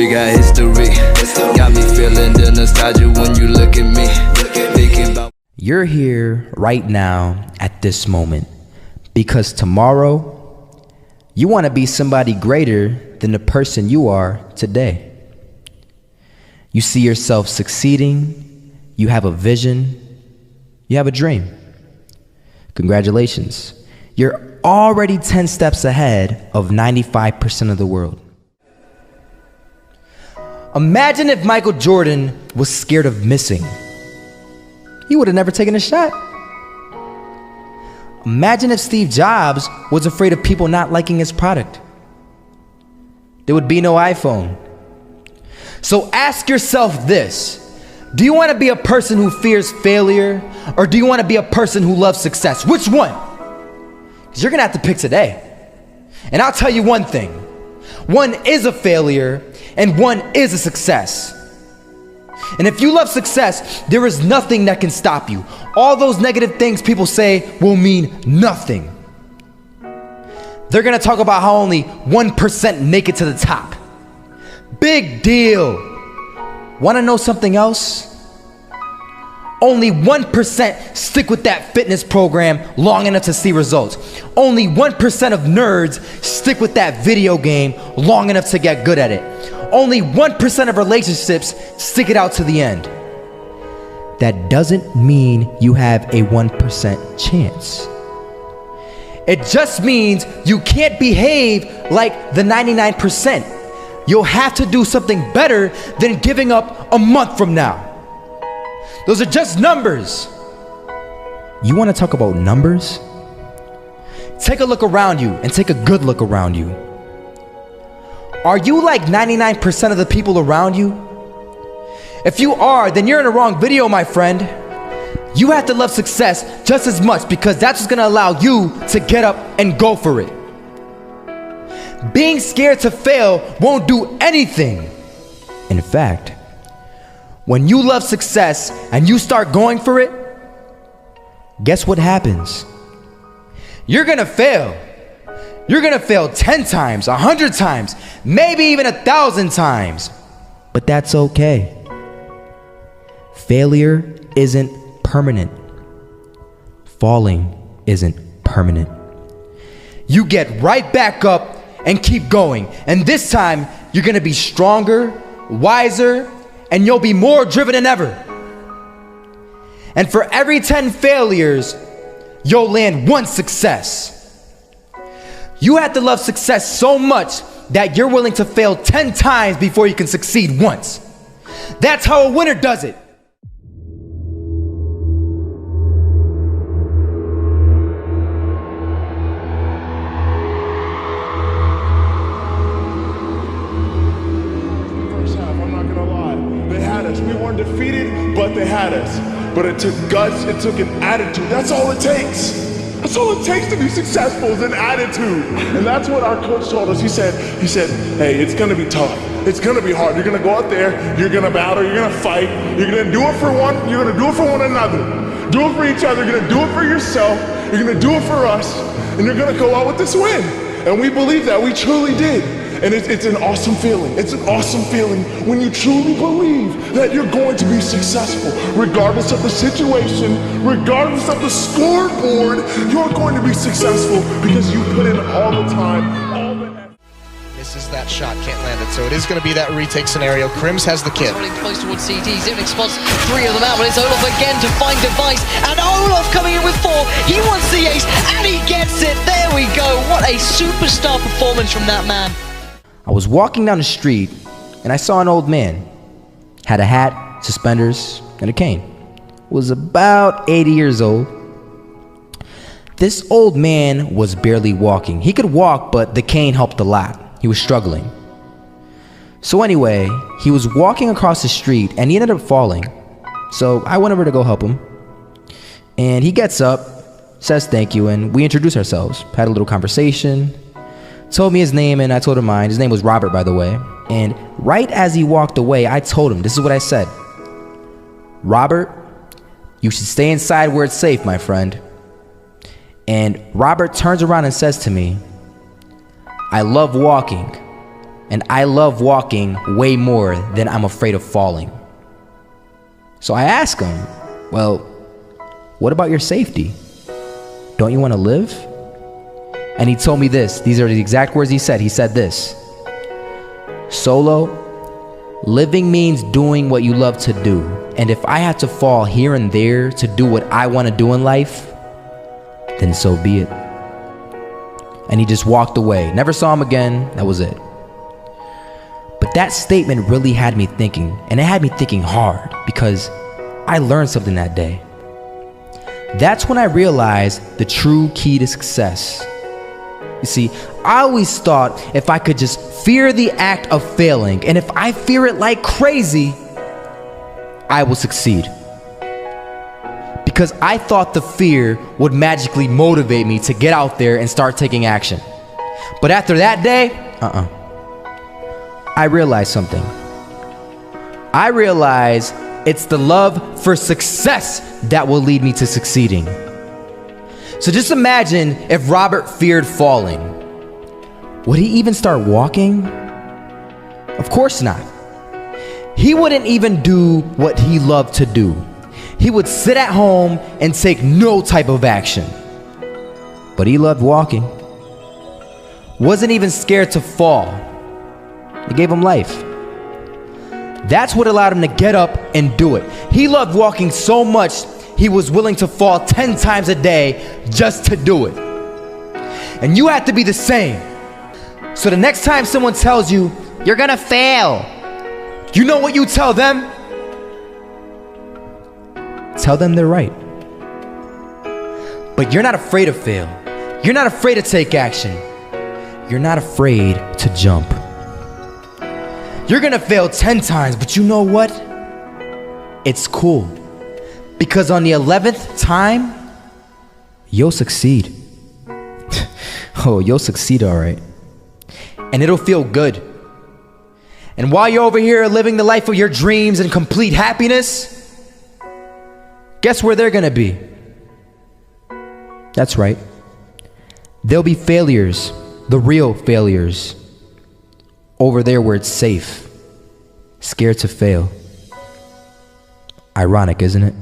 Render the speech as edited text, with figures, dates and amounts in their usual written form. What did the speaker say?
history, got history. Got me feeling the nostalgia when you look at me. Thinking about You're here right now at this moment because tomorrow you want to be somebody greater than the person you are today. You see yourself succeeding, you have a vision, you have a dream. Congratulations. You're already 10 steps ahead of 95% of the world. Imagine if Michael Jordan was scared of missing. He would have never taken a shot. Imagine if Steve Jobs was afraid of people not liking his product. There would be no iPhone. So ask yourself this. Do you want to be a person who fears failure, or do you want to be a person who loves success? Which one? Because you're going to have to pick today. And I'll tell you one thing. One is a failure, and one is a success. And if you love success, there is nothing that can stop you. All those negative things people say will mean nothing. They're going to talk about how only 1% make it to the top. Big deal. Want to know something else? Only 1% stick with that fitness program long enough to see results. Only 1% of nerds stick with that video game long enough to get good at it. Only 1% of relationships stick it out to the end. That doesn't mean you have a 1% chance. It just means you can't behave like the 99%. You'll have to do something better than giving up a month from now. Those are just numbers. You want to talk about numbers? Take a look around you and take a good look around you. Are you like 99% of the people around you? If you are, then you're in the wrong video, my friend. You have to love success just as much because that's what's going to allow you to get up and go for it. Being scared to fail won't do anything. In fact, when you love success and you start going for it, guess what happens? You're going to fail. You're going to fail 10 times, 100 times, maybe even 1,000 times. But that's okay. Failure isn't permanent. Falling isn't permanent. You get right back up and keep going. And this time, you're going to be stronger, wiser, and you'll be more driven than ever. And for every 10 failures, you'll land one success. You have to love success so much that you're willing to fail 10 times before you can succeed once. That's how a winner does it. First half, I'm not gonna lie. They had us. We weren't defeated, but they had us. But it took guts, it took an attitude. That's all it takes. That's all it takes to be successful is an attitude. And that's what our coach told us. He said, hey, it's gonna be tough. It's gonna be hard. You're gonna go out there, you're gonna battle, you're gonna fight, you're gonna do it for one, you're gonna do it for one another. Do it for each other, you're gonna do it for yourself, you're gonna do it for us, and you're gonna go out with this win. And we believe that, we truly did. And it's an awesome feeling. It's an awesome feeling when you truly believe that you're going to be successful. Regardless of the situation, regardless of the scoreboard, you're going to be successful because you put in all the time, all the effort. Misses that shot, can't land it. So it is going to be that retake scenario. Crims has the kid. Running close towards CT, Zivnik spots 3 of them out, but it's Olaf again to find Device, and Olaf coming in with 4. He wants the ace, and he gets it. There we go. What a superstar performance from that man. I was walking down the street and I saw an old man. Had a hat, suspenders, and a cane. Was about 80 years old. This old man was barely walking. He could walk, but the cane helped a lot. He was struggling. So anyway, he was walking across the street and he ended up falling. So I went over to go help him. And he gets up, says thank you, and we introduced ourselves. Had a little conversation. Told me his name and I told him mine. His name was Robert, by the way. And right as he walked away, I told him, this is what I said. Robert, you should stay inside where it's safe, my friend. And Robert turns around and says to me, I love walking, And I love walking way more than I'm afraid of falling. So I ask him, well, what about your safety? Don't you want to live? And he told me this. These are the exact words he said. He said this: Solo, living means doing what you love to do. And if I had to fall here and there to do what I want to do in life, then so be it. And he just walked away. Never saw him again. That was it. But that statement really had me thinking, and it had me thinking hard, because I learned something that day. That's when I realized the true key to success. You see, I always thought if I could just fear the act of failing, and if I fear it like crazy, I will succeed. Because I thought the fear would magically motivate me to get out there and start taking action. But after that day, I realized something. I realized it's the love for success that will lead me to succeeding. So just imagine if Robert feared falling. Would he even start walking? Of course not. He wouldn't even do what he loved to do. He would sit at home and take no type of action. But he loved walking. Wasn't even scared to fall. It gave him life. That's what allowed him to get up and do it. He loved walking so much, he was willing to fall 10 times a day just to do it. And you have to be the same. So the next time someone tells you, you're gonna fail, you know what you tell them? Tell them they're right. But you're not afraid to fail. You're not afraid to take action. You're not afraid to jump. You're gonna fail 10 times, but you know what? It's cool. Because on the 11th time, you'll succeed. Oh, you'll succeed, all right. And it'll feel good. And while you're over here living the life of your dreams and complete happiness, guess where they're gonna be? That's right. They'll be failures, the real failures, over there where it's safe, scared to fail. Ironic, isn't it?